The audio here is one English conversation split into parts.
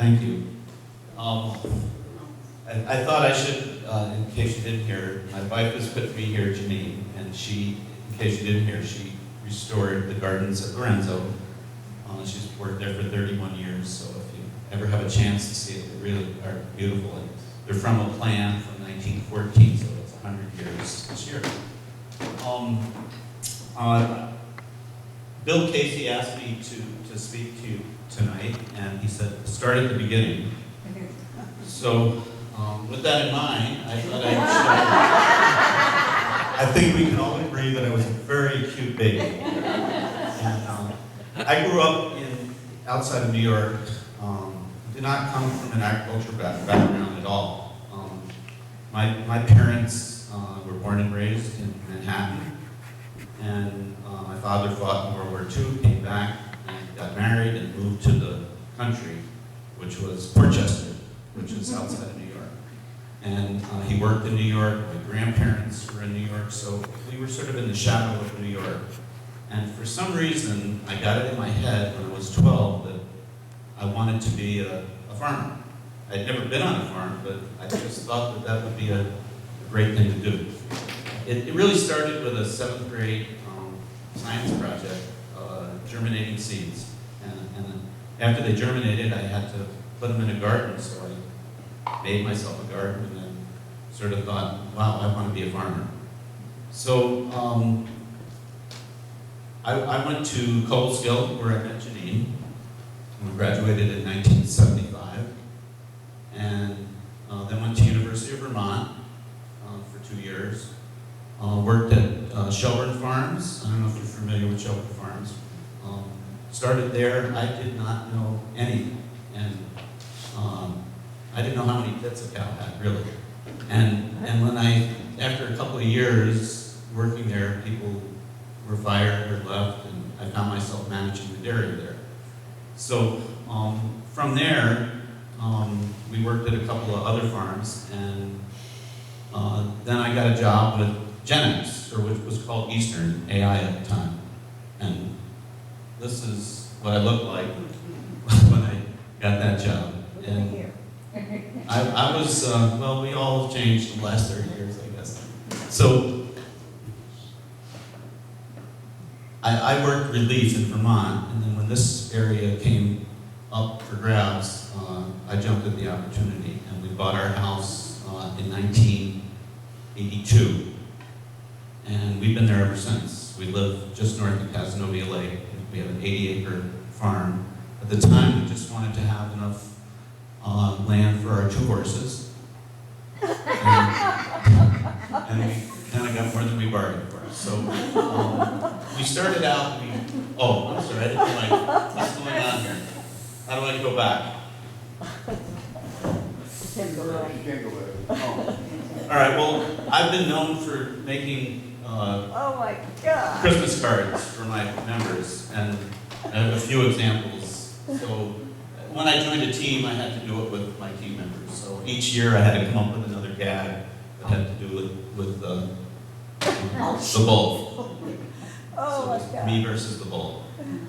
Thank you. I thought I should, in case you didn't hear, my wife has put me here, Janine, and she, in case you didn't hear, she restored the gardens at Lorenzo. She's worked there for 31 years, so if you ever have a chance to see it, they really are beautiful. And they're from a plan from 1914, so it's 100 years this year. Bill Casey asked me to speak to you tonight, and he said, start at the beginning. So, with that in mind, I thought I think we can all agree that I was a very cute baby. And I grew up outside of New York. Did not come from an agriculture background at all. My parents were born and raised in Manhattan, and my father fought in World War II, came back, and got married and moved to the country, which was Portchester, which is outside of New York. And he worked in New York. My grandparents were in New York, so we were sort of in the shadow of New York. And for some reason, I got it in my head when I was 12 that I wanted to be a farmer. I'd never been on a farm, but I just thought that that would be a great thing to do. It really started with a 7th grade science project, germinating seeds. And after they germinated, I had to put them in a garden, so I made myself a garden and then sort of thought, wow, I want to be a farmer. So I went to Colesville, where I met Janine. We graduated in 1975, and then went to University of Vermont for 2 years. Worked at Shelburne Farms. I don't know if you're familiar with Shelburne Farms. Started there. I did not know anything, and I didn't know how many pits a cow had, really. And when after a couple of years working there, people were fired or left, and I found myself managing the dairy there. So from there, we worked at a couple of other farms, and then I got a job with Genex, or which was called Eastern AI at the time. And this is what I looked like when I got that job. And I was, well, we all have changed in the last 30 years, I guess. So I worked relief in Vermont, and then when this area came up for grabs, I jumped at the opportunity, and we bought our house in 1982. And we've been there ever since. We live just north of Casanova Lake. We have an 80-acre farm. At the time, we just wanted to have enough land for our 2 horses. And we kind of got more than we bargained for. So we started out, oh, I'm sorry, I didn't like, what's going on here? How do I go back? Oh. All right, well, I've been known for making oh my God. Christmas cards for my members, and I have a few examples. So when I joined a team, I had to do it with my team members. So each year I had to come up with another gag that had to do with the bull. Oh my So God. me versus the bull. And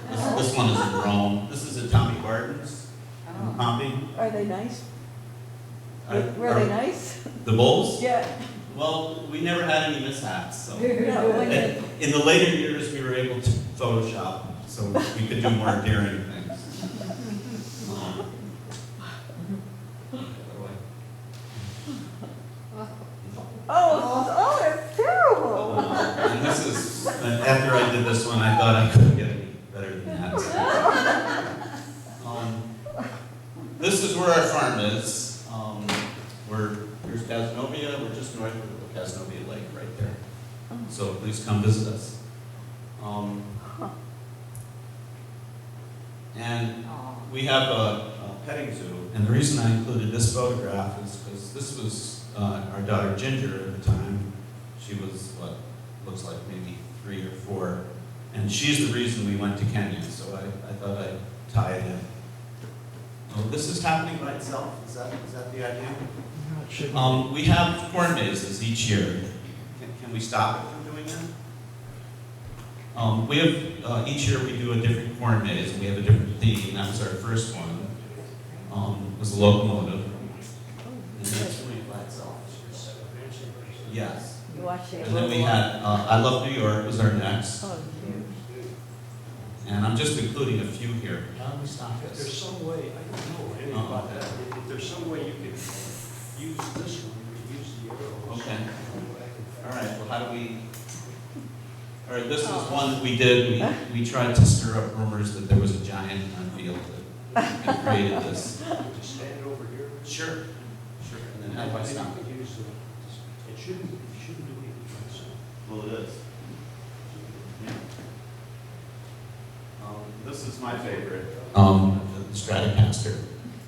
this one is in Rome. This is at Tommy Barton's in Pompey. Are they nice? Were they nice? The bulls? Yeah. Well, we never had any mishaps. So. No, when they- In the later years, we were able to Photoshop, so we could do more daring things. Oh, it's terrible. And this is, after I did this one, I thought I couldn't get any better than that. This is where our farm is. Here's Casanova. We're just north of Casanova Lake right there. So please come visit us. And we have a petting zoo. And the reason I included this photograph is because this was our daughter Ginger at the time. She was what looks like maybe 3 or 4. And she's the reason we went to Kenya. So I thought I'd tie it in. Oh, this is happening by itself? Is that the idea? We have corn mazes each year. Can we stop it from doing that? We have, each year we do a different corn maze, and we have a different theme, and that was our first one. Was a locomotive. And that's really by itself. Yes. You watch it. And then we had, I Love New York was our next. Oh, cute. And I'm just including a few here. How do we stop If there's this? some way, I don't know anything about that, if there's some way you could use this one, you could use the arrows. Okay. All right, well, how do we, all right, this is one that we did. We tried to stir up rumors that there was a giant unveiled that created this. Just stand it over here. Sure. Sure. And then how do I stop You it? could use it shouldn't do anything by itself. Well, it is. Yeah. This is my favorite. The Stratocaster.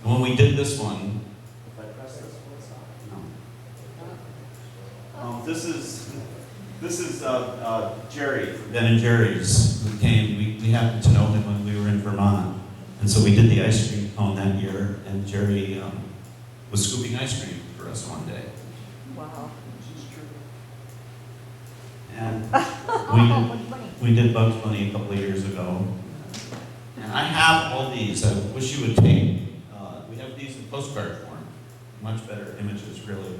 And when we did this one, if I press this, will it stop? No. This is Jerry from Ben and Jerry's who came. We happened to know him when we were in Vermont, and so we did the ice cream cone that year. And Jerry was scooping ice cream for us one day. Wow. And we did Bugs Bunny a couple of years ago. And I have all these. I wish you would take. We have these in postcard form, much better images, really.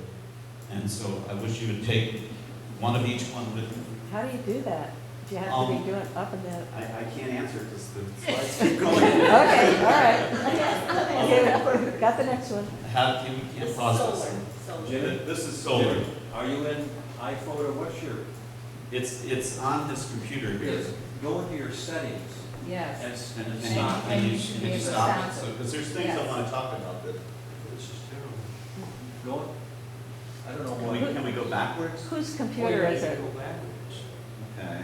And so I wish you would take one of each one with you. How do you do that? Do you have to be doing up and down? I can't answer because the slides keep going. Okay, all right. Okay, got the next one. We can't pause this. Jimmy, This is solar. are you in iPhoto? What's your, It's on his computer here. go into your settings Yes. and And stop. and you should can be able to stop stop it. So, it. because there's things I Yes. want to talk about that. This is terrible. Go, I don't know Can we what. go backwards? Whose computer is it? Go backwards. Okay.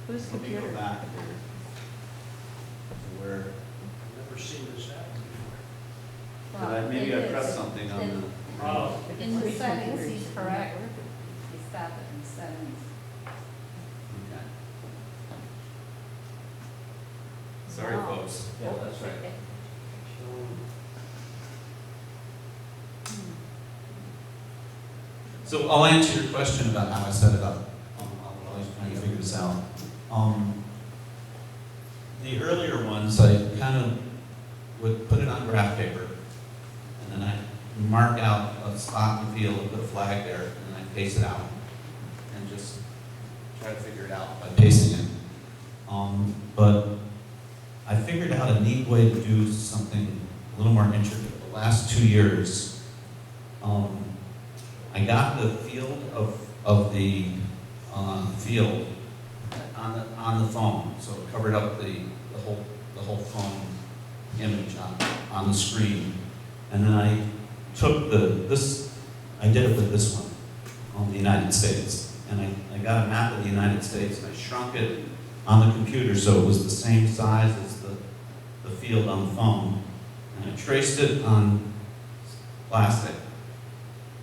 Whose Let me go computer? back here. To where, I've never seen this happen before. did I, maybe I pressed something on the. Oh. In the settings, he's correct. You stop it in settings. Okay. Sorry, Wow. folks. Yeah, that's right. So I'll answer your question about how I set it up. I'll trying to figure this out. The earlier ones, I kind of would put it on graph paper, and then I mark out a spot in the field and put a flag there, and I paste it out, and just try to figure it out by pasting it. But I figured out a neat way to do something a little more intricate. The last 2 years, I got the field of the field on the phone, so it covered up the whole phone image on the screen, and then I took I did it with this one on the United States, and I got a map of the United States, and I shrunk it on the computer so it was the same size as the field on the phone, and I traced it on plastic,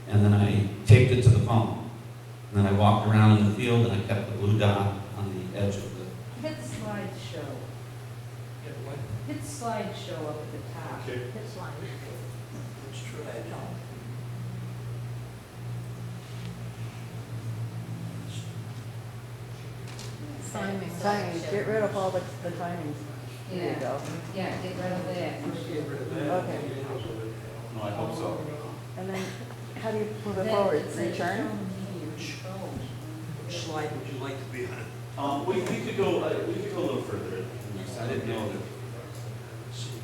and then I taped it to the phone, and then I walked around in the field, and I kept the blue dot on the edge of the. Hit slideshow. Yeah, what? Hit slideshow up at the top. Okay. Hit slideshow. Let's try it. Timings, get rid of all the timings. There you Yeah. go. Yeah, get rid of that. Get rid of that. Okay. No, I hope so. And then, how do you move it Then forward? it says show Return? media controls. Which slide would you like to be on? We could go a little further. I didn't know that. Let's see.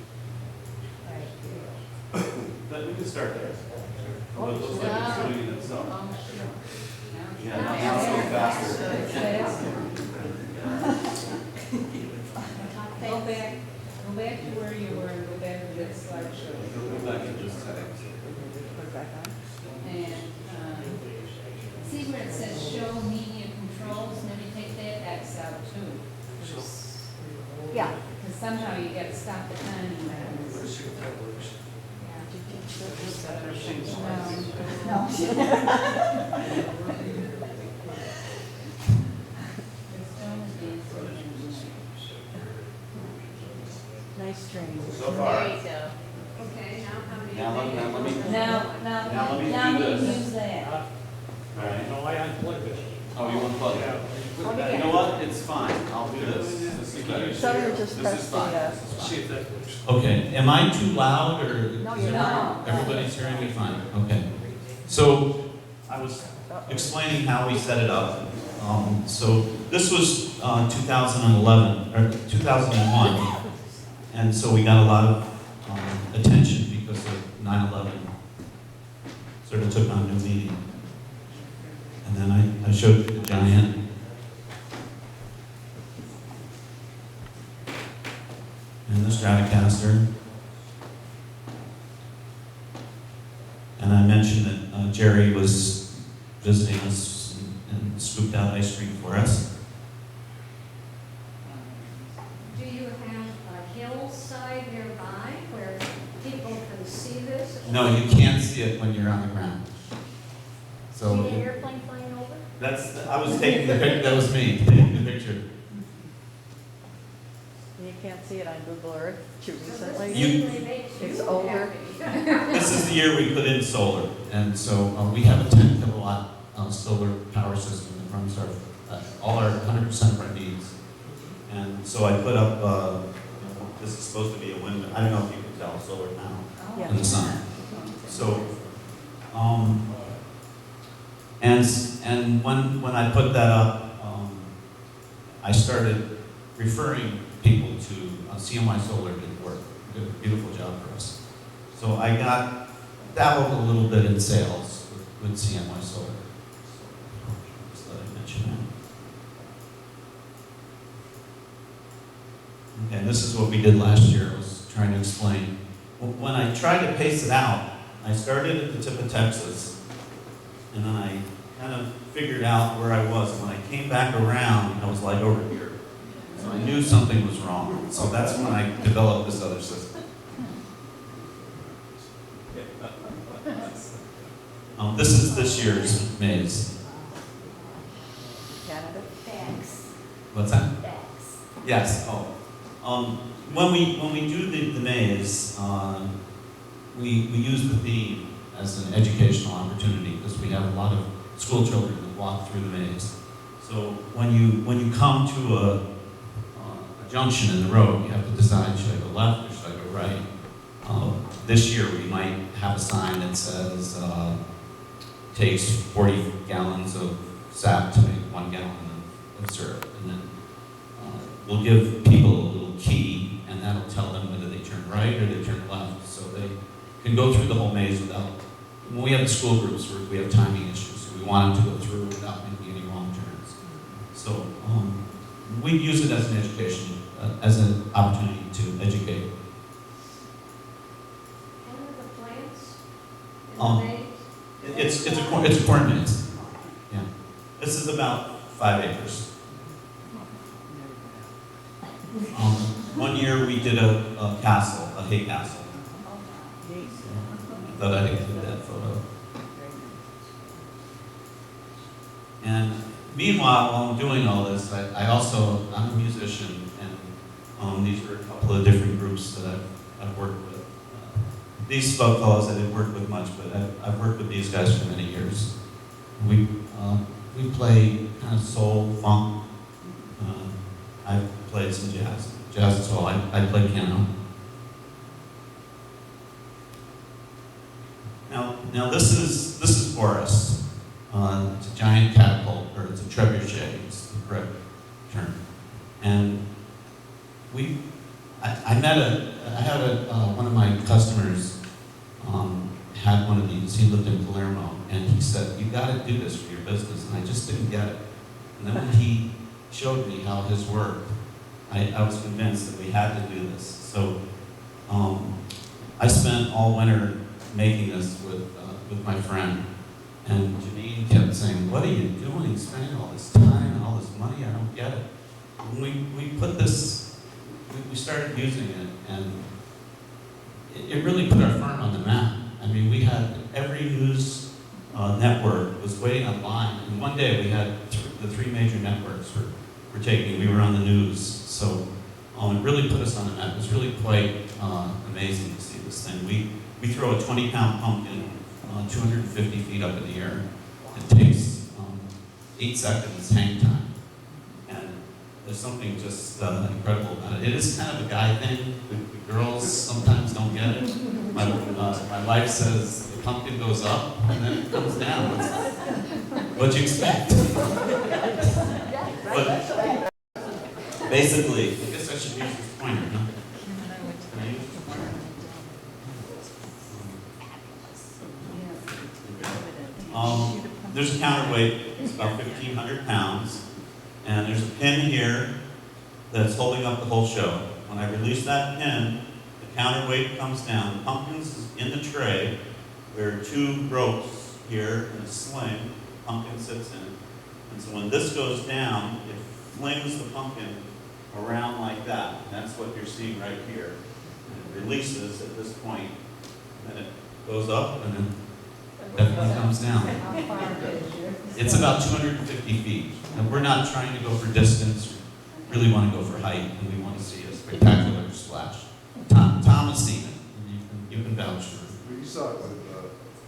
Right. But we can start there. Well, it looks like it's doing it itself. Oh, sure. Yeah, now it's going faster. Go back to where you were, and go back to that slideshow. Go back to just settings. Put it back on? And, see where it says show media controls, and then you take that X out too. Yeah. Because somehow you gotta stop the timing Let's there. see if that works. Nice train. So far. Okay, now how many? Now let me. Now Now let me you do this. use that. All right. No, I unplugged it. Oh, you want to plug it? Yeah. Oh, You know what, it's fine, I'll do this. This is better. So you just This press is the, fine. This is See fine. if that works. Okay, am I too loud or? No, is you're not. Everybody's hearing me fine, okay. So, I was explaining how we set it up. So, this was 2011, or 2001, and so we got a lot of attention because of 9/11. Sort of took on new meaning. And then I showed the giant. And the Stratocaster. And I mentioned that Jerry was visiting us and scooped out ice cream for us. Do you have a hillside nearby where people can see this? No, you can't see it when you're on the ground. See So an airplane flying over? I was taking the picture, that was me taking the picture. You can't see it on Google Earth too recently. It's older. This is the year we put in solar, and so we have a 10 kilowatt solar power system that runs all our 100% of our needs. And so I put up, this is supposed to be a window, I don't know if you can tell, solar panel Yeah. in the sun. So, and when I put that up, I started referring people to CMY Solar did work, did a beautiful job for us. So I dabbled a little bit in sales with CMY Solar. Just thought I'd mention that. Okay, this is what we did last year. I was trying to explain. When I tried to pace it out, I started at the tip of Texas, and then I kind of figured out where I was. When I came back around, I was like over here. So I knew something was wrong. So that's when I developed this other system. This is this year's maze. Canada. Facts, What's that? facts. Yes. When we do the maze, we use the theme as an educational opportunity because we have a lot of school children that walk through the maze. So when you come to a junction in the road, you have to decide, should I go left or should I go right? This year we might have a sign that says, takes 40 gallons of sap to make 1 gallon of syrup. And then we'll give people a little key, and that'll tell them whether they turn right or they turn left. So they can go through the whole maze without, when we have the school groups, we have timing issues. So we want them to go through without making any wrong turns. So we use it as an education, as an opportunity to educate. What are the plants in the maze? It's a corn maze. Yeah. This is about 5 acres. 1 year we did a castle, a hay castle. I thought I'd include that photo. And meanwhile, while I'm doing all this, I'm a musician, and these are a couple of different groups that I've worked with. These fellows I didn't work with much, but I've worked with these guys for many years. We play kind of soul, funk. I've played some jazz as well. I play piano. Now this is Boris. It's a giant catapult, or it's a trebuchet. It's the correct term. And I had one of my customers had one of these. He lived in Palermo, and he said, "You got to do this for your business." And I just didn't get it. And then when he showed me how his worked, I was convinced that we had to do this. So I spent all winter making this with my friend, and Janine kept saying, "What are you doing? Spending all this time and all this money? I don't get it." When we put this, we started using it, and it really put our firm on the map. I mean, we had every news network was waiting online, and one day we had the 3 major networks were taking. We were on the news, so it really put us on the map. It was really quite amazing to see this thing. We throw a 20-pound pumpkin 250 feet up in the air. It takes 8 seconds hang time. there's something just incredible about it. It is kind of a guy thing. The girls sometimes don't get it. My wife says the pumpkin goes up and then it comes down. What'd you expect? But basically, I guess I should use this pointer, huh? Can I use this pointer? There's a counterweight, it's about 1,500 pounds, and there's a pin here that's holding up the whole show. When I release that pin, the counterweight comes down, the pumpkin's in the tray, there are 2 ropes here and a sling the pumpkin sits in, and so when this goes down, it flings the pumpkin around like that, and that's what you're seeing right here. And it releases at this point, and then it goes up, and then definitely comes down. It's about 250 feet. And we're not trying to go for distance, we really want to go for height, and we want to see a spectacular splash. Tom has seen it, and you can vouch for it. We saw it with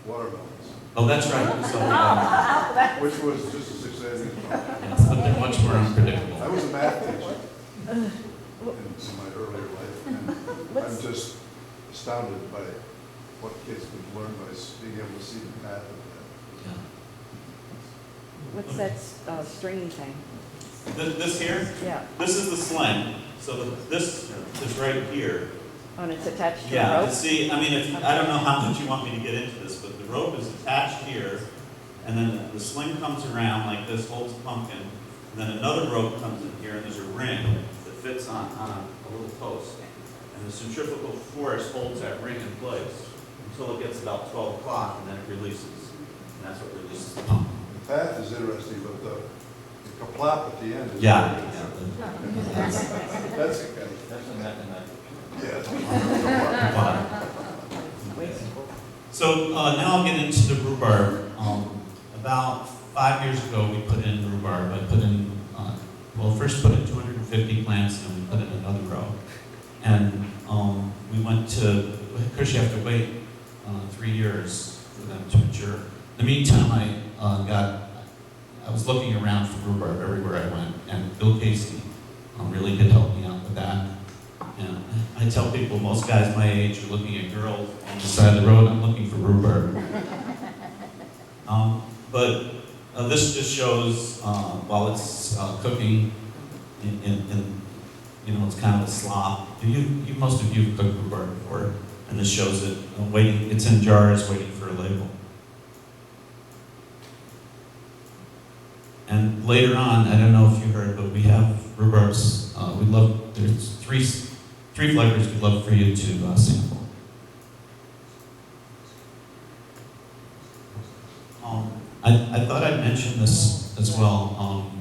watermelons, Oh, that's right. We saw that. which was just as exciting. Yes, but they're much more unpredictable. I was a math teacher in my earlier life, and I'm just astounded by what kids could learn by being able to see the path of Yeah. What's that stringy thing? This here, Yeah, this is the sling. So this is right here. oh, and it's attached to a Yeah, rope? see, I mean, I don't know how much you want me to get into this, but the rope is attached here, and then the sling comes around like this, holds the pumpkin, and then another rope comes in here, and there's a ring that fits on a little post. And the centrifugal force holds that ring in place until it gets about 12 o'clock, and then it releases. And that's what releases the pumpkin. it. The path is interesting, but the kaplop at the end is. Yeah. That's That's a mathematical. yeah. So now I'll get into the rhubarb. About 5 years ago, we put in rhubarb. I put in, first put in 250 plants, and we put in another row. And we went to, of course you have to wait 3 years for them to mature. In the meantime, I was looking around for rhubarb everywhere I went, and Bill Casey really did help me out with that. And I tell people, most guys my age are looking at girls on the side of the road, I'm looking for rhubarb. But this just shows, while it's cooking, it's kind of a slop. Most of you have cooked rhubarb before, and this shows it waiting. It's in jars, waiting for a label. And later on, I don't know if you heard, but we have rhubarbs. There's three flavors we'd love for you to sample. I thought I'd mention this as well.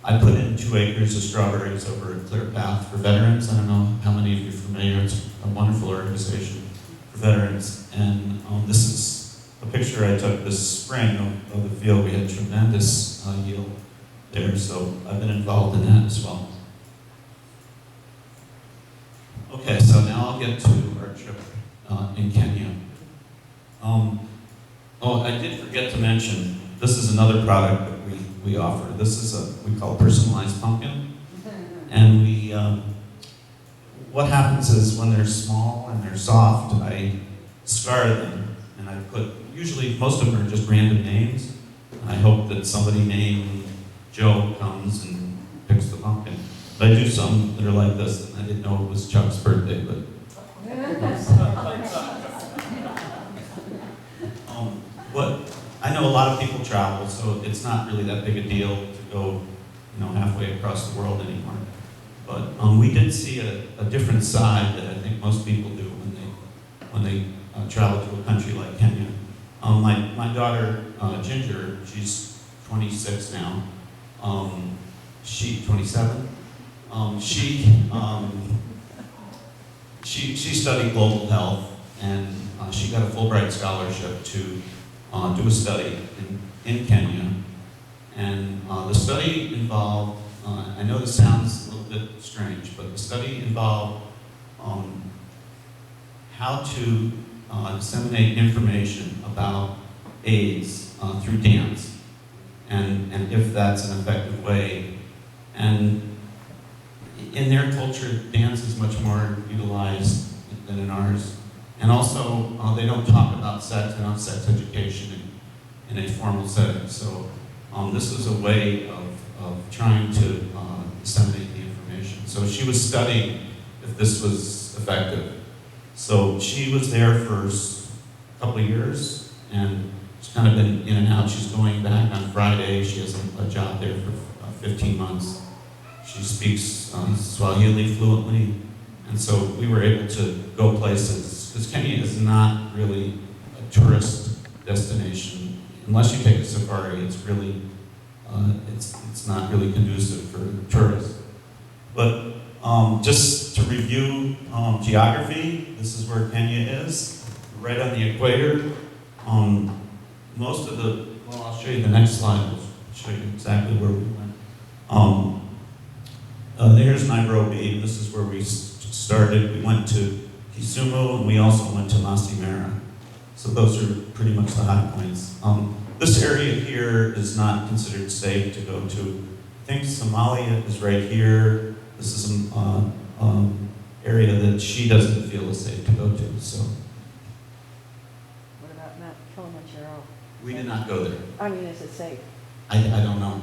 I put in 2 acres of strawberries over at Clear Path for veterans. I don't know how many of you are familiar. It's a wonderful organization for veterans. And this is a picture I took this spring of the field. We had tremendous yield there, so I've been involved in that as well. Okay, so now I'll get to our trip in Kenya. I did forget to mention, this is another product that we offer. This is we call personalized pumpkin. And what happens is when they're small and they're soft, I scar them. And I usually most of them are just random names. And I hope that somebody named Joe comes and picks the pumpkin. But I do some that are like this, and I didn't know it was Chuck's birthday, but. I know a lot of people travel, so it's not really that big a deal to go, halfway across the world anymore. But we did see a different side that I think most people do when they travel to a country like Kenya. My daughter Ginger, she's 26 now. She 27. She studied global health, and she got a Fulbright scholarship to do a study in Kenya. And the study involved, I know this sounds a little bit strange, but the study involved how to disseminate information about AIDS through dance, and if that's an effective way. And in their culture, dance is much more utilized than in ours. And also, they don't talk about sex, they don't have sex education in a formal setting. So this was a way of trying to disseminate the information. So she was studying if this was effective. So she was there for a couple of years, and she's kind of been in and out. She's going back on Friday. She has a job there for 15 months. She speaks Swahili fluently, and so we were able to go places, because Kenya is not really a tourist destination. Unless you take a safari, it's really, it's not really conducive for tourists. But just to review geography, this is where Kenya is, right on the equator. Most of the, well, I'll show you the next slide, will show you exactly where we went. There's Nairobi, this is where we started. We went to Kisumu, and we also went to Masimara. So those are pretty much the high points. This area here is not considered safe to go to. I think Somalia is right here. This is an area that she doesn't feel is safe to go to. So What about Mount Kilimanjaro? we did not go there. I mean, is it safe? I don't know.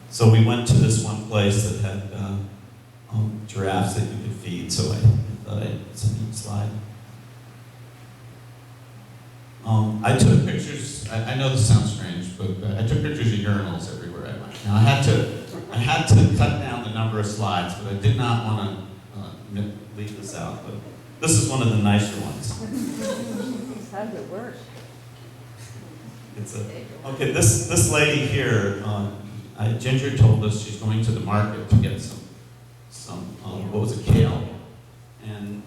So we went to this one place that had giraffes that you could feed, so I thought it's a neat slide. I took pictures, I know this sounds strange, but I took pictures of urinals everywhere I went. Now I had to cut down the number of slides, but I did not want to leave this out, but this is one of the nicer ones. How does it work? Okay, this lady here, Ginger told us she's going to the market to get some what was it, kale? And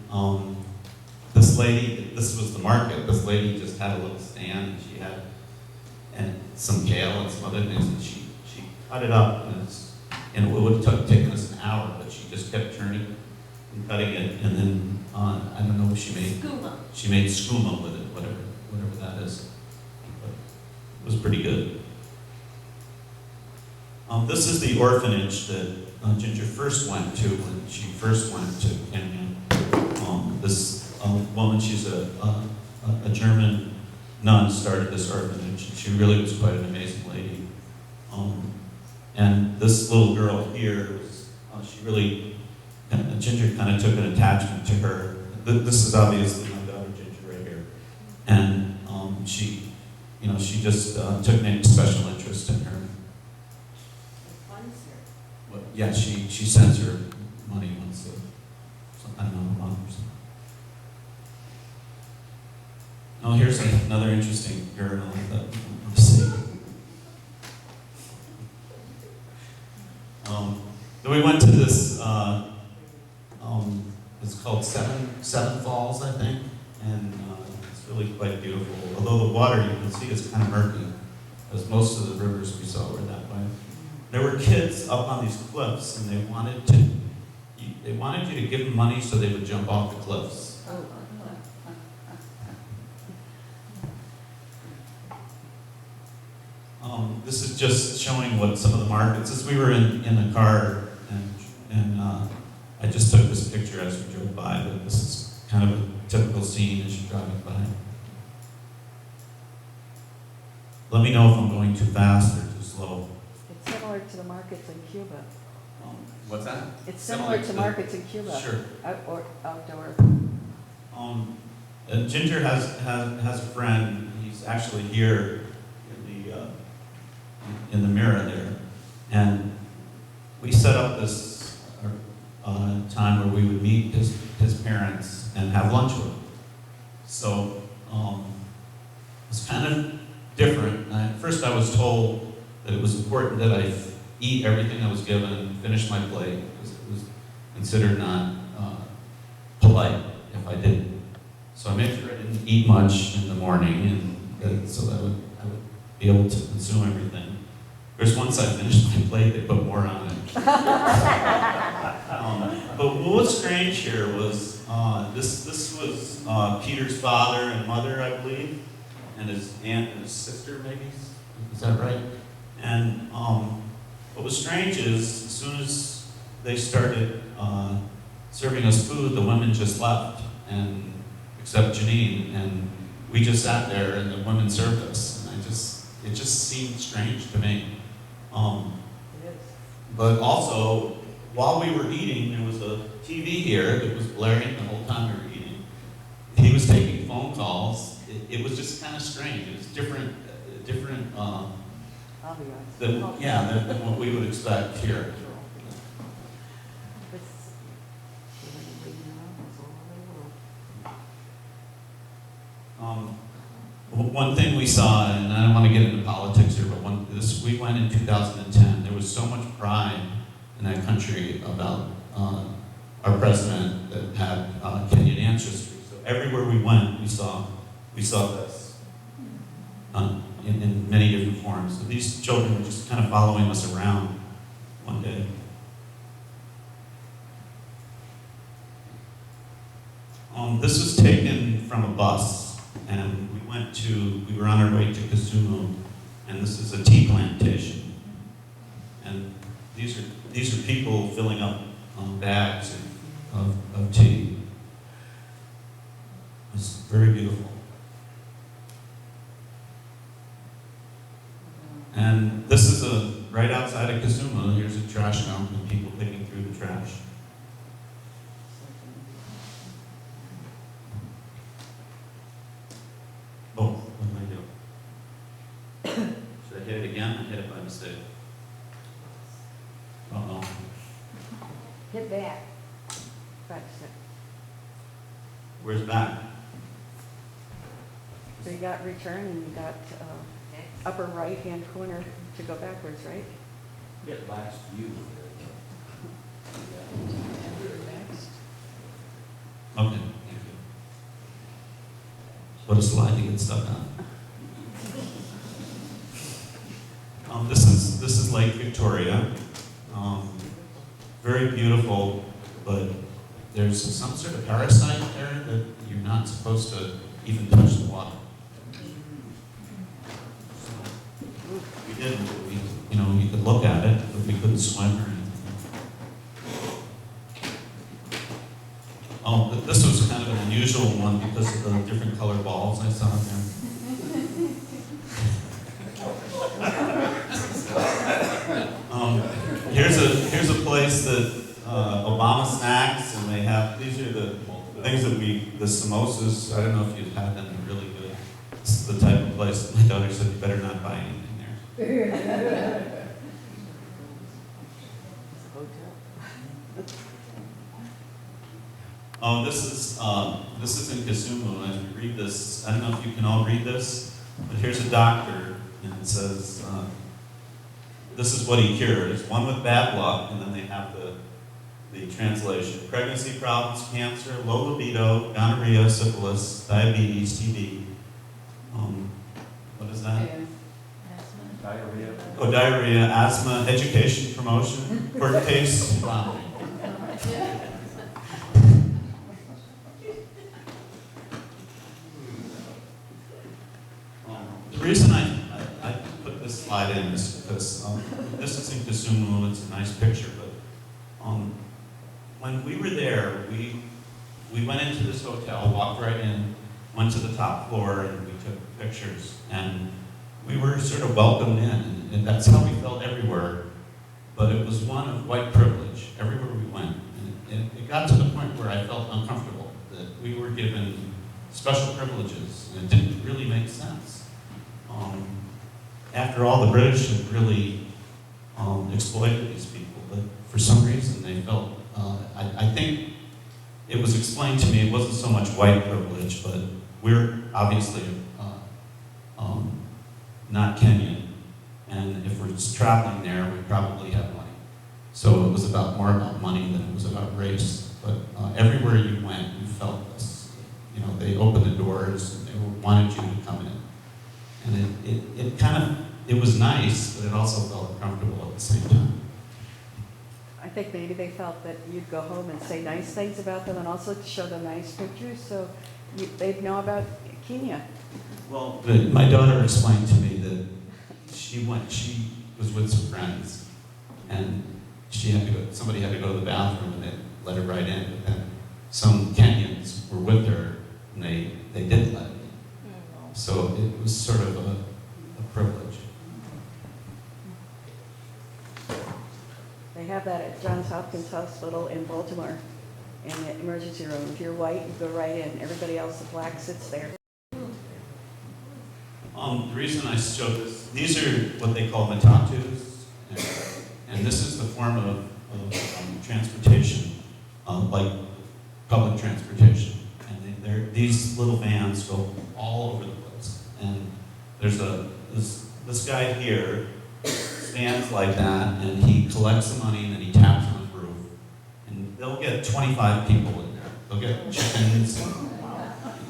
this lady, this was the market, this lady just had a little stand, and she had some kale and some other things, and she cut it up, and it would have taken us an hour, but she just kept turning and cutting it, and then, I don't know what she made. Skooma. She made skooma with it, whatever that is. But it was pretty good. This is the orphanage that Ginger first went to when she first went to Kenya. This woman, she's a German nun, started this orphanage. She really was quite an amazing lady. And this little girl here, she really, Ginger kind of took an attachment to her. This is obviously my daughter Ginger right here. And she just took an special interest in her. Yeah, she sends her money once a month or something. Oh, here's another interesting urinal that I see. Then we went to this. It's called Seven Falls, I think, and it's really quite beautiful. Although the water, you can see, is kind of murky, as most of the rivers we saw were that way. There were kids up on these cliffs, and they wanted you to give them money so they would jump off the cliffs. This is just showing what some of the markets. As we were in the car, and I just took this picture as we drove by, but this is kind of a typical scene as you're driving by. Let me know if I'm going too fast or too slow. It's similar to the markets in Cuba. What's that? It's similar to markets in Cuba. Sure. Or outdoor. Ginger has a friend. He's actually here in the mirror there, and we set up this time where we would meet his parents and have lunch with him. So it's kind of different. At first, I was told that it was important that I eat everything I was given and finish my plate, because it was considered not polite if I didn't. So I made sure I didn't eat much in the morning, and so that I would be able to consume everything. Of course, once I finished my plate, they put more on it. But what was strange here was this was Peter's father and mother, I believe, and his aunt and his sister, maybe. Is that right? And what was strange is soon as they started serving us food, the women just left, and except Janine, and we just sat there, and the women served us. And it just seemed strange to me. It is. But also, while we were eating, there was a TV here that was blaring the whole time we were eating. He was taking phone calls. It was just kind of strange. It was different, Ambiance. than what we would expect here. It's- One thing we saw, and I don't want to get into politics here, but we went in 2010. There was so much pride in that country about our president that had Kenyan ancestry. So everywhere we went, we saw this in many different forms. So these children were just kind of following us around one day. This was taken from a bus, and we were on our way to Kisumu, and this is a tea plantation. And these are people filling up bags of tea. It's very beautiful. And this is right outside of Kisumu. Here's a trash dump and people picking through the trash. Oh, what did I do? Should I hit it again? I hit it by mistake. Oh no. Hit back. Back a sec. Where's back? So you got return and you got upper right-hand corner to go backwards, right? Get last view. Okay, thank you. What a slide to get stuck on. This is Lake Victoria. Very beautiful, but there's some sort of parasite there that you're not supposed to even touch the water. We didn't. You could look at it, but we couldn't swim or anything. Oh, this was kind of an unusual one because of the different colored balls I saw there. Here's a place that Obama snacks, and they have, these are the things that the samosas, I don't know if you've had them, they're really good. It's the type of place that my daughter said, you better not buy anything there. It's a hotel. Oh, this is in Kisumu. As we read this, I don't know if you can all read this, but here's a doctor, and it says, this is what he cured. It's one with bad luck, and then they have the translation. Pregnancy problems, cancer, low libido, gonorrhea, syphilis, diabetes, TB. What is that? Diarrhea. Oh, diarrhea, asthma, education, promotion, court case. Wow. The reason I put this slide in is because this is in Kisumu. It's a nice picture, but when we were there, we went into this hotel, walked right in, went to the top floor, and we took pictures. And we were sort of welcomed in, and that's how we felt everywhere. But it was one of white privilege everywhere we went. And it got to the point where I felt uncomfortable, that we were given special privileges, and it didn't really make sense. After all, the British had really exploited these people, but for some reason they felt, I think it was explained to me it wasn't so much white privilege, but we're obviously not Kenyan, and if we're just traveling there, we probably have money. So it was more about money than it was about race. But everywhere you went, you felt this. They opened the doors and they wanted you to come in, and it was nice, but it also felt uncomfortable at the same time. I think maybe they felt that you'd go home and say nice things about them and also show them nice pictures so they'd know about Kenya. Well, my daughter explained to me that she was with some friends, and somebody had to go to the bathroom and they let her right in, but then some Kenyans were with her and they didn't let her in. So it was sort of a privilege. They have that at Johns Hopkins Hospital in Baltimore, in the emergency room. If you're white, you go right in. Everybody else, the black, sits there. The reason I showed this, these are what they call matatus, and this is the form of transportation, like public transportation. And these little vans go all over the place. And there's this guy here stands like that, and he collects the money, and then he taps on his roof. And they'll get 25 people in there. They'll get chickens,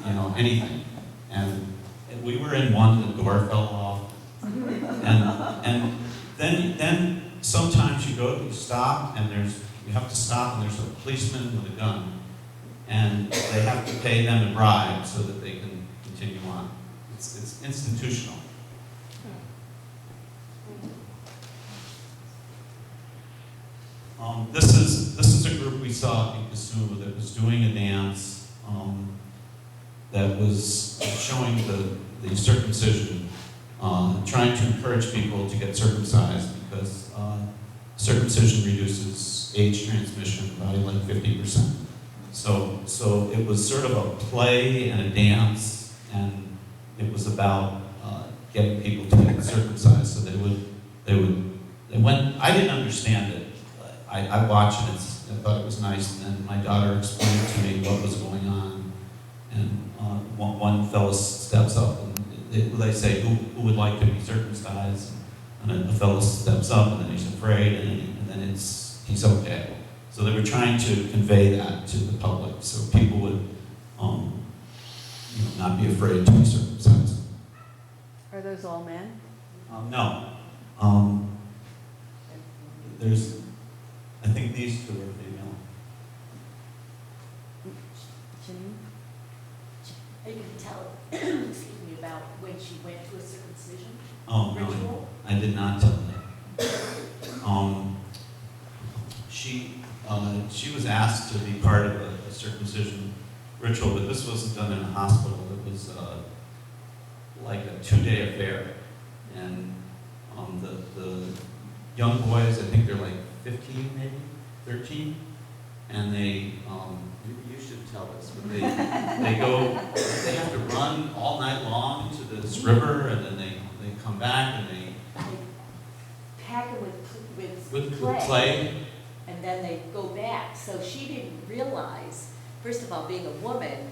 and, anything. And we were in one, the door fell off. And then sometimes you stop, and you have to stop, and there's a policeman with a gun. And they have to pay them a bribe so that they can continue on. It's institutional. This is a group we saw in Kisumu that was doing a dance that was showing the circumcision, trying to encourage people to get circumcised because circumcision reduces age transmission by like 50%. So it was sort of a play and a dance, and it was about getting people to get circumcised so they went. I didn't understand it. I watched it. I thought it was nice, and then my daughter explained to me what was going on. And one fellow steps up, and they say, "Who would like to be circumcised?" And then the fellow steps up, and then he's afraid, and then he's okay. So they were trying to convey that to the public, so people would, not be afraid to be circumcised. Are those all men? No. I think these two are female. Janine? I didn't tell, excuse me, about when she went to a circumcision Oh, no, ritual. I did not tell that. She was asked to be part of a circumcision ritual, but this wasn't done in a hospital. It was like a 2-day affair. And the young boys, I think they're like 15, maybe 13, and they You should tell us. they have to run all night long to this river, and then they come back and they Pack it with with clay. and then they go back. So she didn't realize, first of all, being a woman,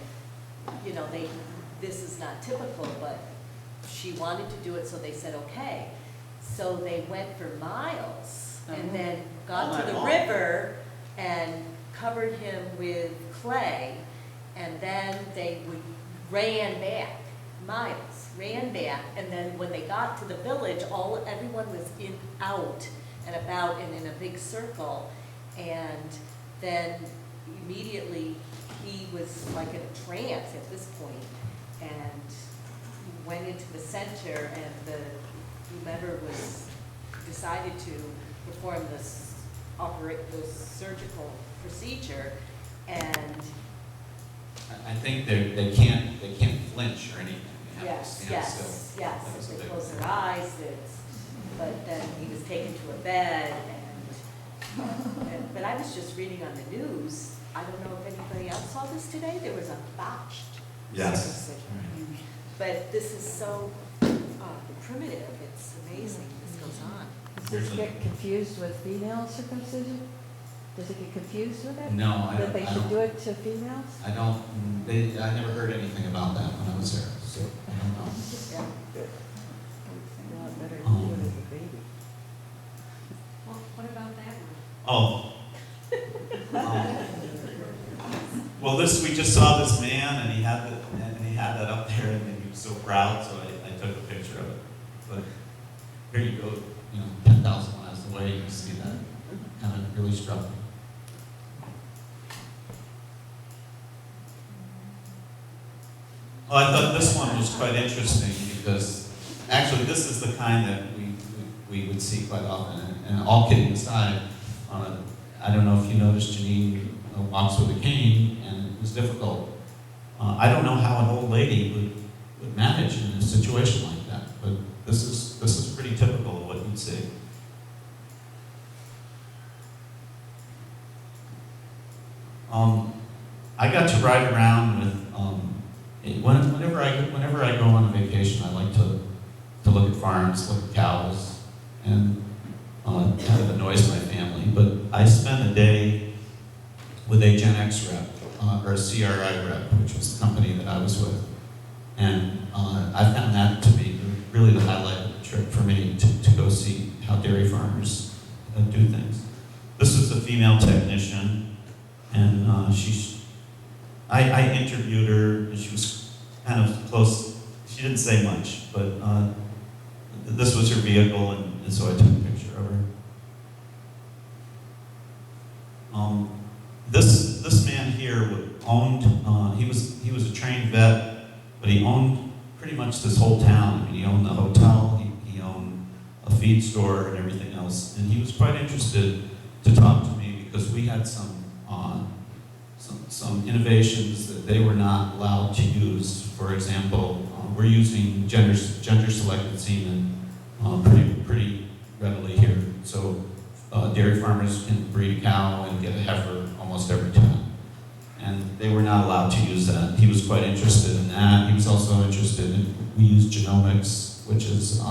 this is not typical, but she wanted to do it, so they said, okay. So they went for miles and then All got night to the long. river and covered him with clay, and then they ran back, ran back, and then when they got to the village, everyone was out and about and in a big circle, and then immediately he was like in a trance at this point, and went into the center, and whomever was decided to perform this surgical procedure, and I think they can't flinch or anything. They have to stand yes, still. yes, That was a they big closed one. their eyes, but then he was taken to a bed, but I was just reading on the news, I don't know if anybody else saw this today, there was a botched Yes. circumcision. But this is so primitive, it's amazing this goes on. Does this get confused with female circumcision? Does it get confused with it? No, I That they should don't. do it to females? I never heard anything about that when I was there, so I don't know. Yeah. A lot better to do it as a baby. Well, what about that one? Well, we just saw this man, and he had that up there, and he was so proud, so I took a picture of it. But here you go, 10,000 miles away, you see that, kind of really struck me. Well, I thought this one was quite interesting because actually this is the kind that we would see quite often. And all kidding aside, I don't know if you noticed Janine walks with a cane, and it was difficult. I don't know how an old lady would manage in a situation like that, but this is pretty typical of what you'd see. I got to ride around with, whenever I go on a vacation, I like to look at farms, look at cows, and kind of annoys my family. But I spent a day with a Gen X rep, or a CRI rep, which was the company that I was with. And I found that to be really the highlight of the trip for me, to go see how dairy farmers do things. This was a female technician, and I interviewed her, and she was kind of close. She didn't say much, but this was her vehicle, and so I took a picture of her. This man here owned. He was a trained vet, but he owned pretty much this whole town. I mean, he owned the hotel, he owned a feed store, and everything else. And he was quite interested to talk to me because we had some innovations that they were not allowed to use. For example, we're using gender-selected semen pretty readily here. So dairy farmers can breed a cow and get a heifer almost every time. And they were not allowed to use that. He was quite interested in that. He was also interested in, we use genomics, which is,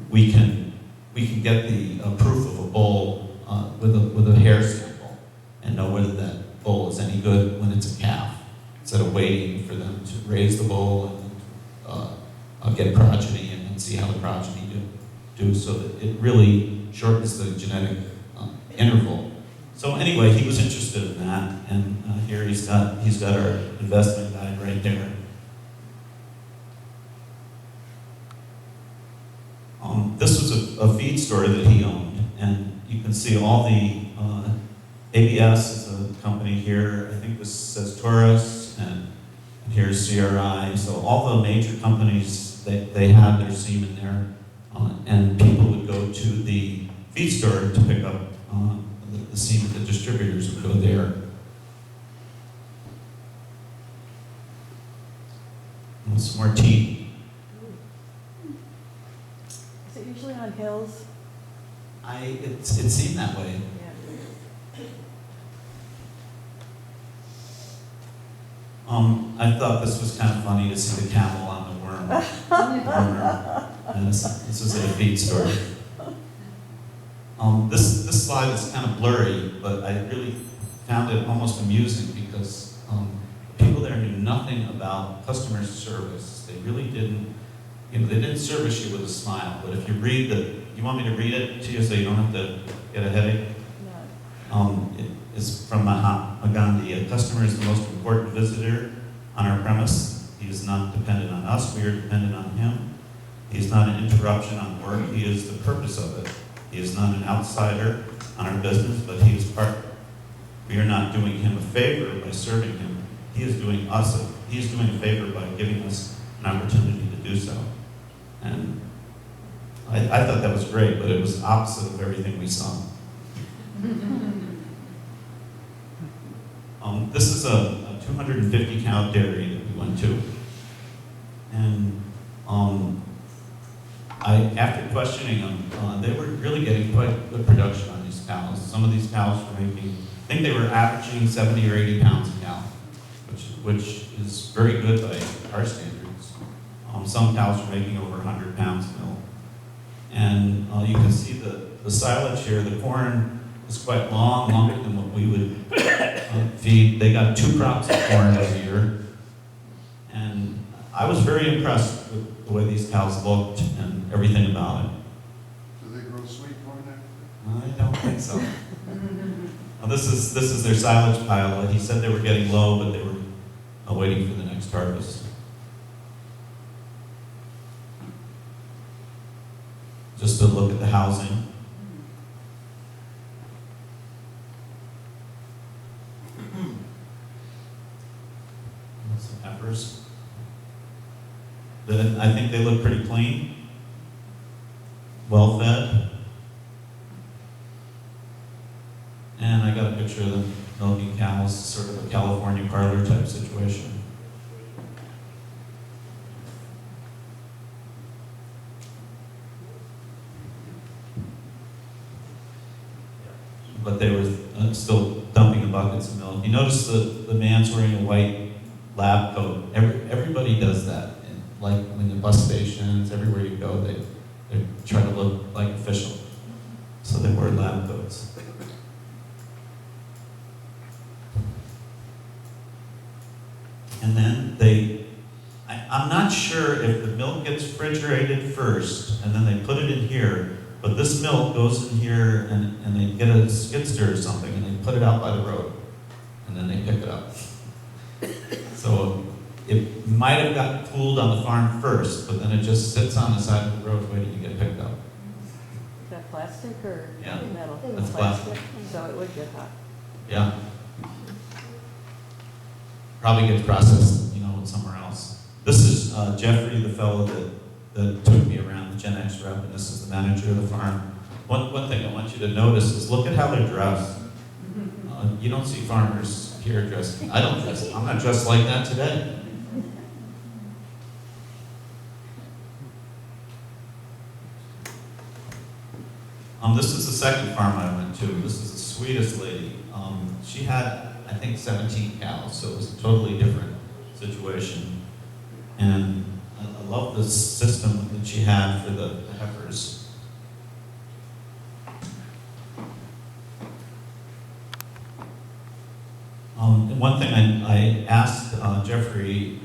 we can get the proof of a bull with a hair sample and know whether that bull is any good when it's a calf, instead of waiting for them to raise the bull and get progeny and then see how the progeny do, so that it really shortens the genetic interval. So anyway, he was interested in that, and here he's got our investment guide right there. This was a feed store that he owned, and you can see all the ABS is a company here. I think this says Taurus, and here's CRI. So all the major companies, they had their semen there, and people would go to the feed store to pick up the semen. The distributors would go there. And some more tea. Is it usually on hills? It seemed that way. I thought this was kind of funny to see the camel on the worm. And this was at a feed store. This slide is kind of blurry, but I really found it almost amusing because people there knew nothing about customer service. They really didn't, they didn't service you with a smile. But if you read you want me to read it to you so you don't have to get a headache? No. It is from Mahatma Gandhi. A customer is the most important visitor on our premise. He is not dependent on us, we are dependent on him. He is not an interruption on work, he is the purpose of it. He is not an outsider on our business, but he is part. We are not doing him a favor by serving him. He is doing a favor by giving us an opportunity to do so. And I thought that was great, but it was opposite of everything we saw. This is a 250 cow dairy that we went to. And after questioning them, they were really getting quite good production on these cows. Some of these cows were making, I think they were averaging 70 or 80 pounds a cow, which is very good by our standards. Some cows were making over 100 pounds of milk. And you can see the silage here. The corn is quite longer than what we would feed. They got 2 crops of corn every year. And I was very impressed with the way these cows looked and everything about it. Do they grow sweet corn there? I don't think so. Now this is their silage pile. He said they were getting low, but they were waiting for the next harvest. Just to look at the housing. Some heifers. I think they look pretty clean, well fed. culture than milking cows, sort of a California parlor type situation. But they were still dumping the buckets of milk. You notice the man's wearing a white lab coat. Everybody does that. And like when the bus stations, everywhere you go, they try to look like official. So they wear lab coats. And then I'm not sure if the milk gets refrigerated first and then they put it in here, but this milk goes in here and they get a skid steer or something and they put it out by the road and then they pick it up. So it might have gotten cooled on the farm first, but then it just sits on the side of the road waiting to get picked up. Is that plastic or Yeah, metal? that's plastic. So it would get hot. Yeah. Probably gets processed, somewhere else. This is Jeffrey, the fellow that took me around, the Gen X rep, and this is the manager of the farm. One thing I want you to notice is look at how they're dressed. You don't see farmers here dressed. I'm not dressed like that today. This is the second farm I went to. This is the sweetest lady. She had, I think, 17 cows, so it was a totally different situation. And I love the system that she had for the heifers. And one thing I asked Jeffrey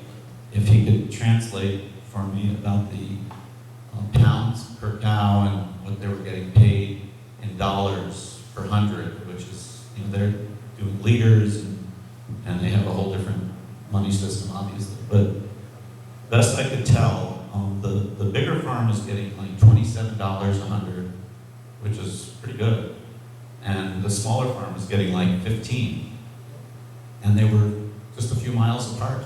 if he could translate for me about the pounds per cow and what they were getting paid in dollars per hundred, which is, they're doing liters and they have a whole different money system, obviously. But best I could tell, the bigger farm is getting like $27 a hundred, which is pretty good. And the smaller farm is getting like 15. And they were just a few miles apart.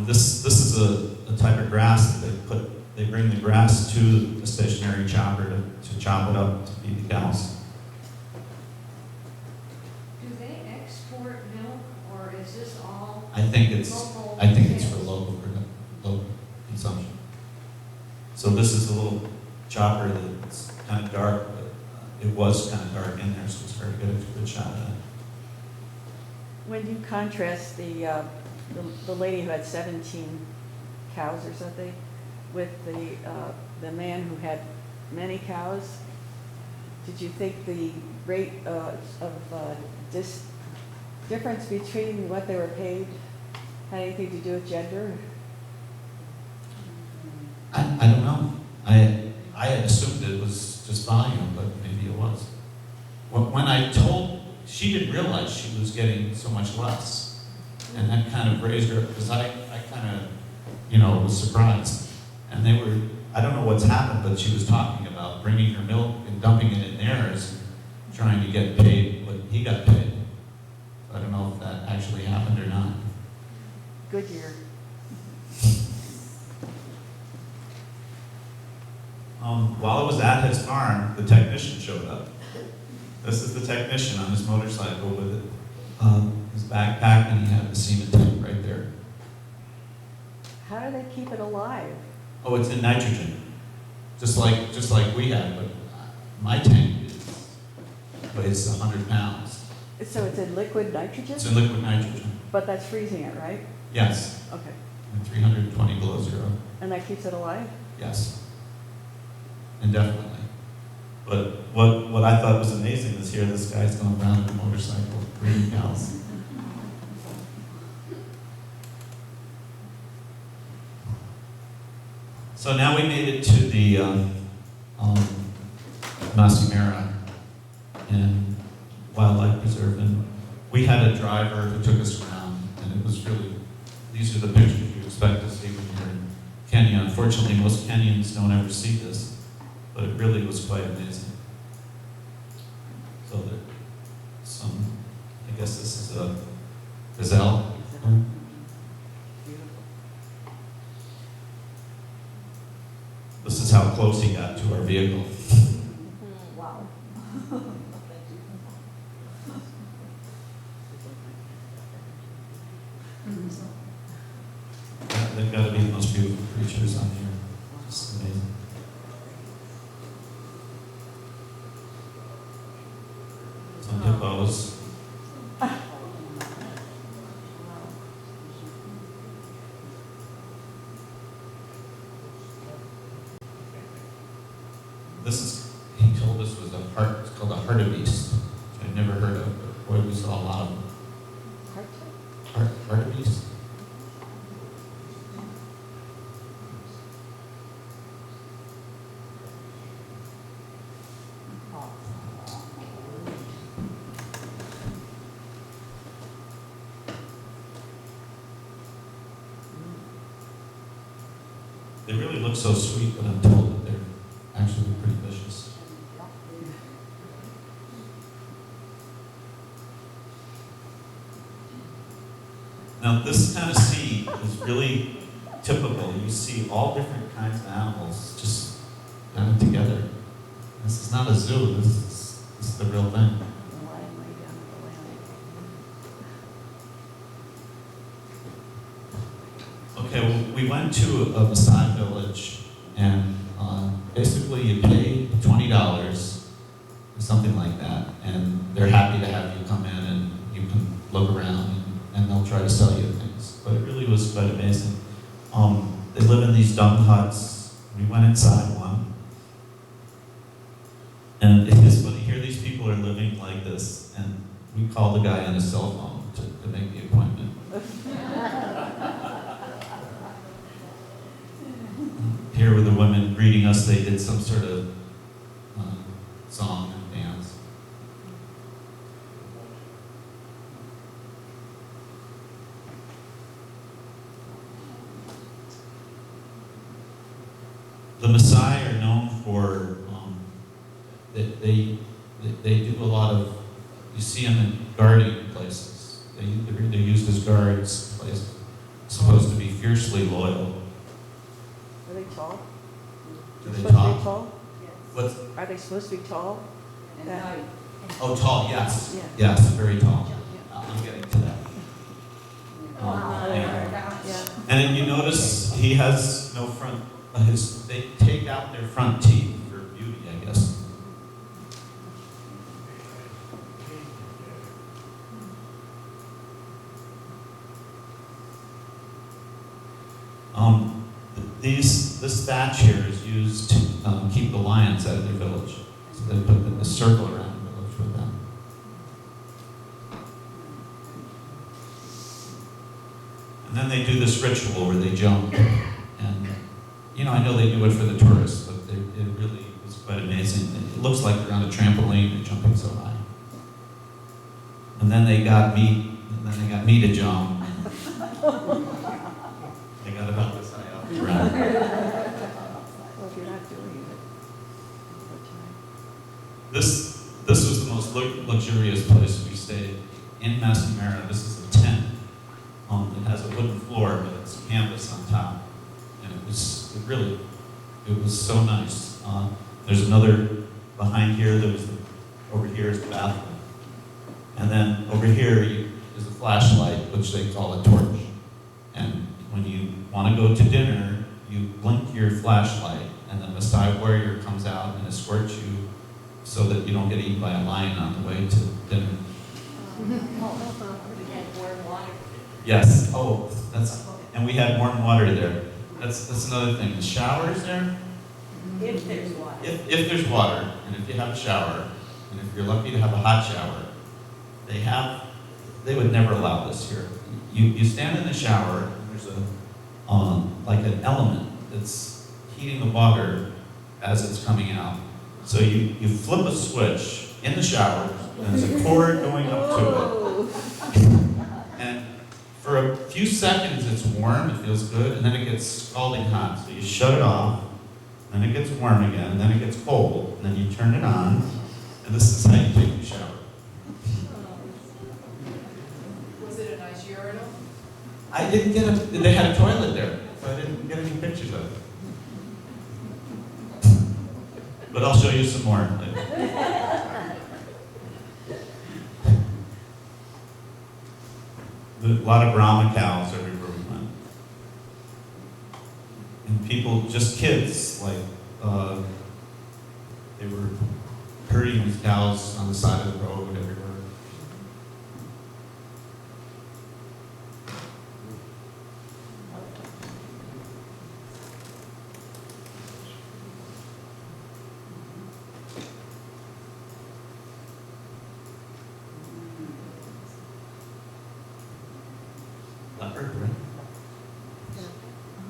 This is a type of grass that they bring the grass to a stationary chopper to chop it up to feed the cows. Do they export milk, or is this all I think it's local? for local consumption. So this is a little chopper that's kind of dark, but it was kind of dark in there, so it's very good shot at it. When you contrast the lady who had 17 cows or something with the man who had many cows, did you think the rate of difference between what they were paid had anything to do with gender? I don't know. I had assumed it was just volume, but maybe it was. When I told, she didn't realize she was getting so much less. And that kind of raised her, because I kind of, was surprised. And they were, I don't know what's happened, but she was talking about bringing her milk and dumping it in theirs, trying to get paid what he got paid. I don't know if that actually happened or not. Good year. While I was at his farm, the technician showed up. This is the technician on his motorcycle with it. His backpack, and he had the semen tank right there. How do they keep it alive? Oh, it's in nitrogen, just like we have, but my tank weighs 100 pounds. So it's in liquid nitrogen? It's in liquid nitrogen. But that's freezing it, right? Yes. Okay. And 320 below zero. And that keeps it alive? Yes. Indefinitely. But what I thought was amazing is here this guy's going around on a motorcycle breeding cows. So now we made it to the Masimera and Wildlife Preserve, and we had a driver who took us around, and it was really, these are the pictures you expect to see when you're in Kenya. Unfortunately, most Kenyans don't ever see this, but it really was quite amazing. So there's some, I guess this is a gazelle. This is how how close he got to our vehicle. Wow. They've got to be the most beautiful creatures on here. Just amazing. Some hippos. This is, he told us was a heart, it's called a hartebeest, which I'd never heard of, but boy, we saw a lot of them. Hartebeest? They really look so sweet, but I'm told that they're actually pretty vicious. Now, this kind of scene is really typical. You see all different kinds of animals just kind of together. This is not a zoo. This is the real thing. Okay, well, we went to a Maasai village, and basically you pay $20, something like that, and they're happy to have you come in and you can look around, and they'll try to sell you things. But it really was quite amazing. They live in these dung huts. We went inside one, and it is funny. Here, these people are living like this, and we called the guy on his cell phone to make the appointment. Here were the women greeting us. They did some sort of song and dance. The Maasai are known for, they do a lot of, you see them in guarding places. They're used as guards, places supposed to be fiercely loyal. Are they tall? Do They're they supposed to talk? be tall? What's, Are they supposed to be tall? And That- height. oh, tall, yes. Yeah. Yes, very tall. I'm getting to that. Wow. Yeah. And then you notice he has no front, they take out their front teeth for beauty, I guess. This thatch here is used to keep the lions out of their village. So they put a circle around the village with them. And then they do this ritual where they jump. And, I know they do it for the tourists, but it really is quite amazing. It looks like they're on a trampoline, they're jumping so high. And then they got me to jump. They got about this high off the ground. Well, if you're not doing it, what time? This was the most luxurious place we stayed in Maasai. This is a tent. It has a wooden floor, but it's canvas on top. And it was so nice. There's another behind here. Over here is the bathroom. And then over here is a flashlight, which they call a torch. And when you want to go to dinner, you blink your flashlight, and then the Maasai warrior comes out and escorts you so that you don't get eaten by a lion on the way to dinner. We had warm water. Yes. Oh, and we had warm water there. That's another thing. The showers there, If there's water. if there's water, and if you have a shower, and if you're lucky to have a hot shower, they would never allow this here. You stand in the shower, and there's like an element that's heating the water as it's coming out. So you flip a switch in the shower, and there's a cord going up to it. And for a few seconds it's warm, it feels good, and then it gets scalding hot. So you shut it off, then it gets warm again, and then it gets cold, and then you turn it on, and this is how you take your shower. Was it a nice urinal? I didn't get they had a toilet there, so I didn't get any pictures of it. But I'll show you some more. A lot of Brahma cows everywhere we went. And people, just kids, like, they were herding these cows on the side of the road everywhere. Leopard, right?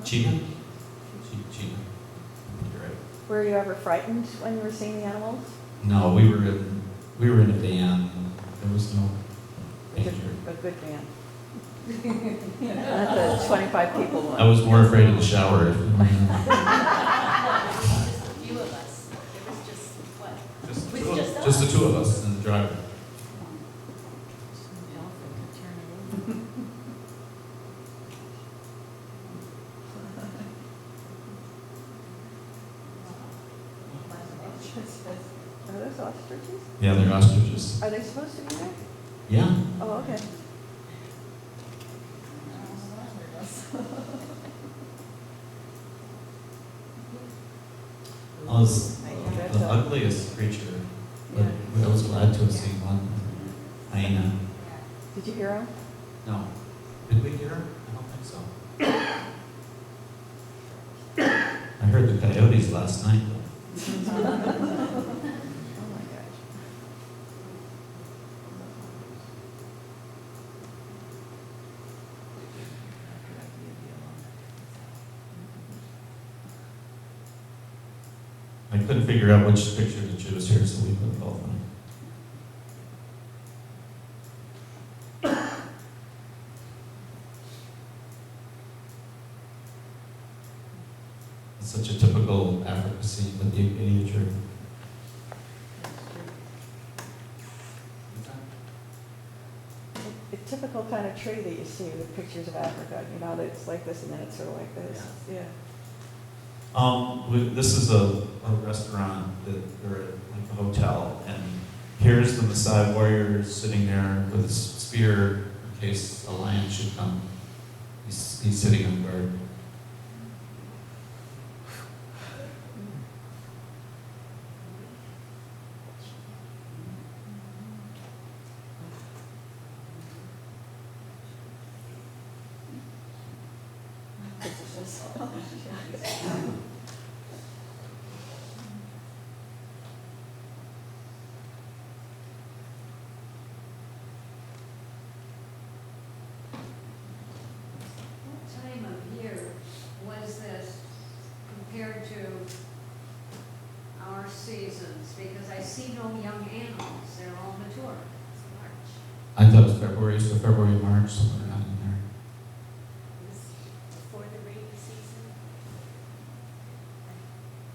Cheetah? Cheetah. You're right. Were you ever frightened when you were seeing the animals? No, we were in a van. There was no danger. A good van. Not the 25 people one. I was more afraid of the shower. Just a few of us. It was just, what? Just the two of us and the driver. Are those ostriches? Yeah, they're ostriches. Are they supposed to be there? Yeah. Oh, okay. I was the ugliest creature, but I was glad to have seen one. Hyena. Did you hear them? No. Did we hear her? I don't think so. I heard the coyotes last night, though. Oh my gosh. I couldn't figure out which picture to choose here, so we put both on. It's such a typical Africa scene with the acacia tree. A typical kind of tree that you see with pictures of Africa, you know, that it's like this and then it's sort of like this. Yeah. This is a restaurant or like a hotel, and here's the Maasai warrior sitting there with his spear in case a lion should come. He's sitting on guard. What time of year was this compared to our seasons? Because I see no young animals, they're all mature. It's March. I thought it was February, so February, March, somewhere around in there. Before the rainy season?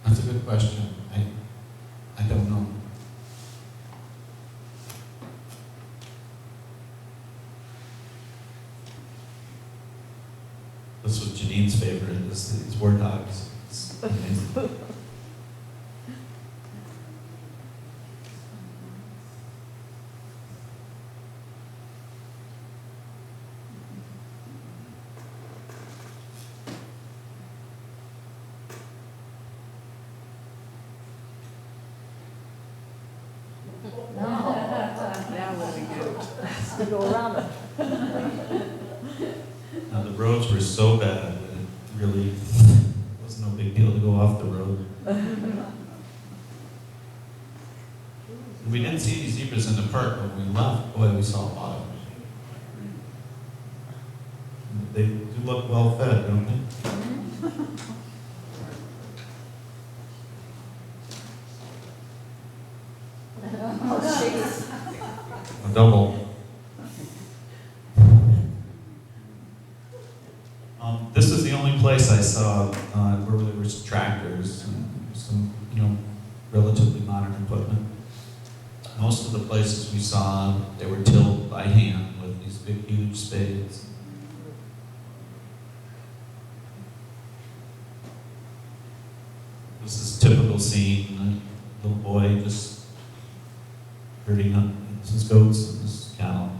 That's a good question. I don't know. This was Janine's favorite, these war dogs. It's amazing. Now what do we do? We go around them. Now, the roads were so bad that it really was no big deal to go off the road. We didn't see any zebras in the park, but when we left, boy, we saw a lot of them. They do look well fed, don't they? A double. This is the only place I saw where there were tractors and some, relatively modern equipment. Most of the places we saw, they were tilled by hand with these big, huge spades. This is a typical scene. little boy just herding up his goats and his cattle.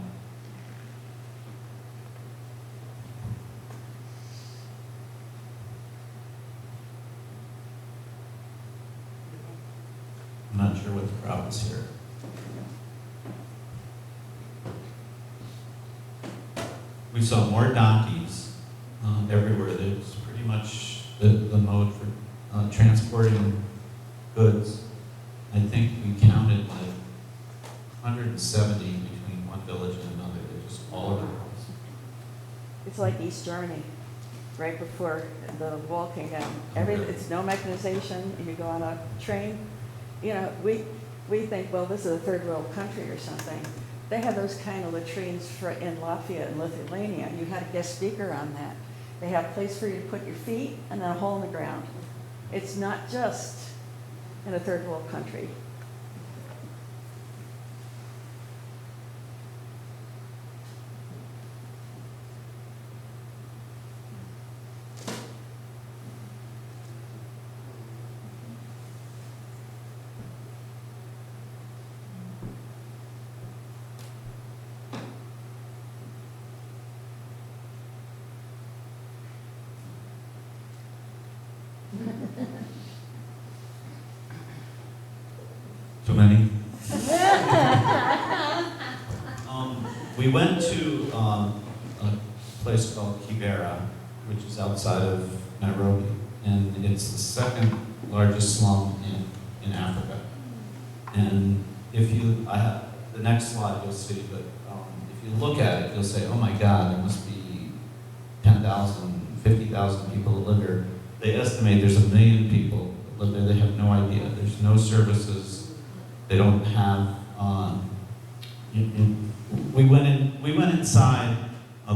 I'm not sure what the crowd is here. We saw more donkeys everywhere. There's pretty much the mode for transporting goods. I think we counted like 170 between one village and another. They're just all over the place. It's like East Germany, right before the wall came down. Okay. It's no mechanization. You go on a train. You know, we think, well, this is a third world country or something. They have those kind of latrines in Latvia and Lithuania. You had a guest speaker on that. They have a place for you to put your feet and then a hole in the ground. It's not just in a third world country. Too many? We went to a place called Kibera, which is outside of Nairobi, and it's the second largest slum in Africa. And if you, the next slide you'll see, but if you look at it, you'll say, oh my God, there must be 10,000, 50,000 people that live here. They estimate there's 1 million people that live there. They have no idea. There's no services. They don't have. We went inside.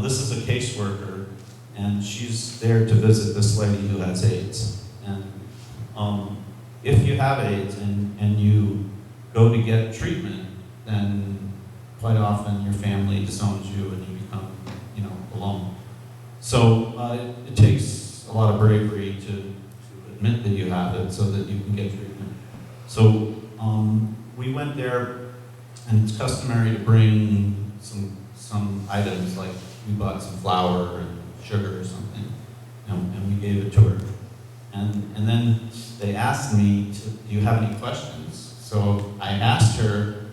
This is a caseworker, and she's there to visit this lady who has AIDS. And if you have AIDS and you go to get treatment, then quite often your family disowns you and you become, alone. So it takes a lot of bravery to admit that you have it so that you can get treatment. So we went there, and it's customary to bring some items, like we bought some flour and sugar or something, and we gave it to her. And then they asked me, do you have any questions? So I asked her,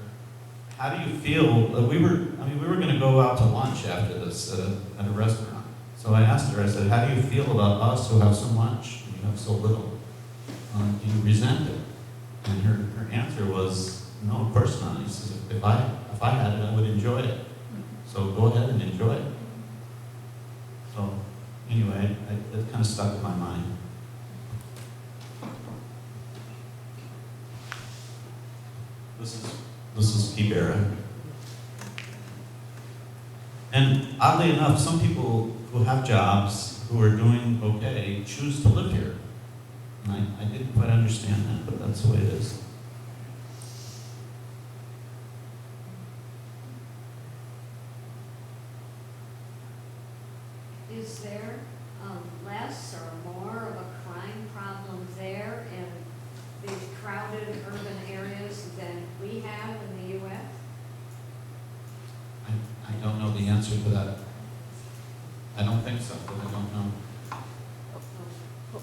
how do you feel? We were going to go out to lunch after this at a restaurant. So I asked her, I said, how do you feel about us who have so much and you have so little? Do you resent it? And her answer was, no, of course not. He says, if I had it, I would enjoy it. So go ahead and enjoy it. So anyway, that kind of stuck in my mind. This is Kibera. And oddly enough, some people who have jobs, who are doing okay, choose to live here. And I didn't quite understand that, but that's the way it is. Is there less or more of a crime problem there in these crowded urban areas than we have in the U.S.? I don't know the answer to that. I don't think so, but I don't know.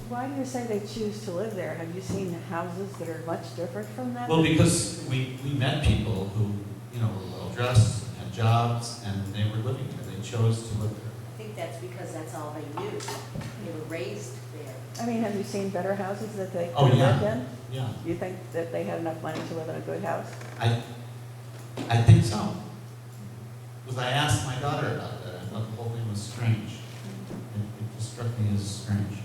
Why do you say they choose to live there? Have you seen houses that are much different from that? Well, because we met people who, were well-dressed, had jobs, and they were living there. They chose to live there. I think that's because that's all they knew. They were raised there. I mean, have you seen better houses that they Oh, could yeah. have lived in? Yeah, You think that they had enough money to live in a good house? I think so. Because I asked my daughter about that. I thought the whole thing was strange. It just struck me as strange.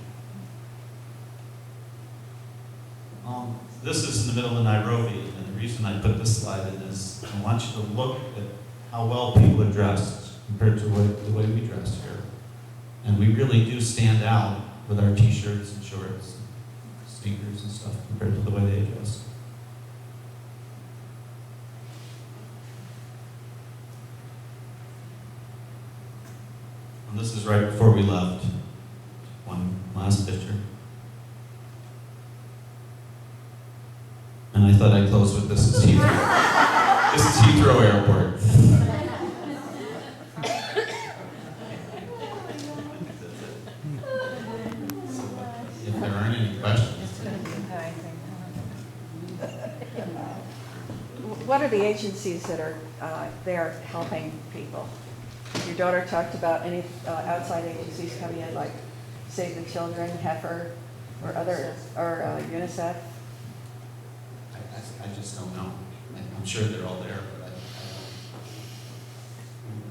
This is in the middle of Nairobi, and the reason I put this slide in is I want you to look at how well people are dressed compared to the way we dress here. And we really do stand out with our t-shirts and shorts, and sneakers and stuff compared to the way they dress. And this is right before we left. One last picture. And I I thought I'd close with this is Heathrow. This is Heathrow Airport. If there aren't any questions. What are the agencies that are there helping people? Your daughter talked about any outside agencies coming in, like Save the Children, Heifer, or other, or UNICEF? I just don't know. I'm sure they're all there, but I don't.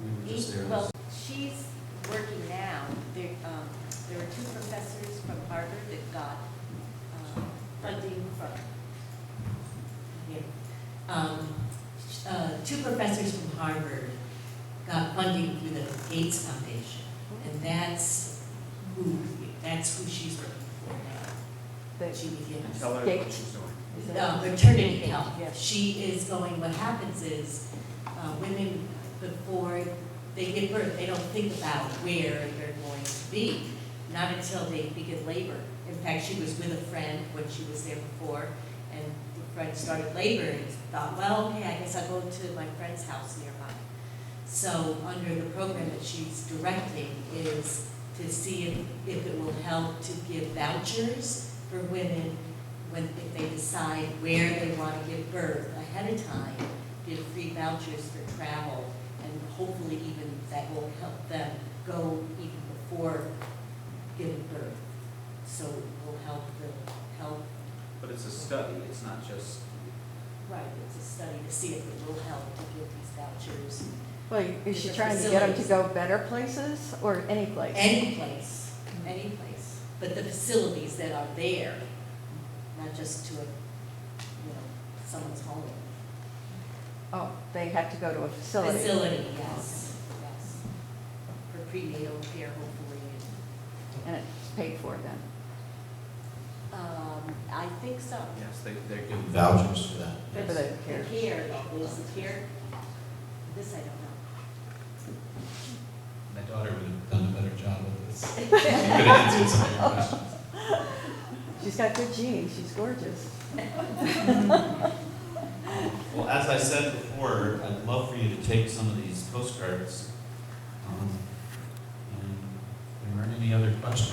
We were just there. Well, she's working now. There are two professors from Harvard that got funding from, two professors from Harvard got funding through the Gates Foundation, and that's who she's working for now. The She begins. Tell her Gate. what she's doing. Is it- Maternity health. Yes. She is going, what happens is, women, before they give birth, they don't think about where they're going to be, not until they begin labor. In fact, she was with a friend when she was there before, and the friend started labor and thought, well, okay, I guess I'll go to my friend's house nearby. So under the program that she's directing is to see if it will help to give vouchers for women if they decide where they want to give birth ahead of time, give free vouchers for travel, and hopefully even that will help them go even before giving birth. So it will help the health. But it's a study, it's not just, Right, it's a study to see if it will help to give these vouchers. Well, is she The trying to get them to facilities. go better places or any place? Any place, any place. But the facilities that are there, not just to someone's home. Oh, they have to go to a facility. Facility, yes, yes. For prenatal care, hopefully. And it's paid for then. I think so. Yes, they're giving vouchers for that. For the The care. care, though, is the care, this I don't know. My daughter would have done a better job with this. She could have answered some of your questions. She's got good genes, she's gorgeous. Well, as I said before, I'd love for you to take some of these postcards. And if there aren't any other questions.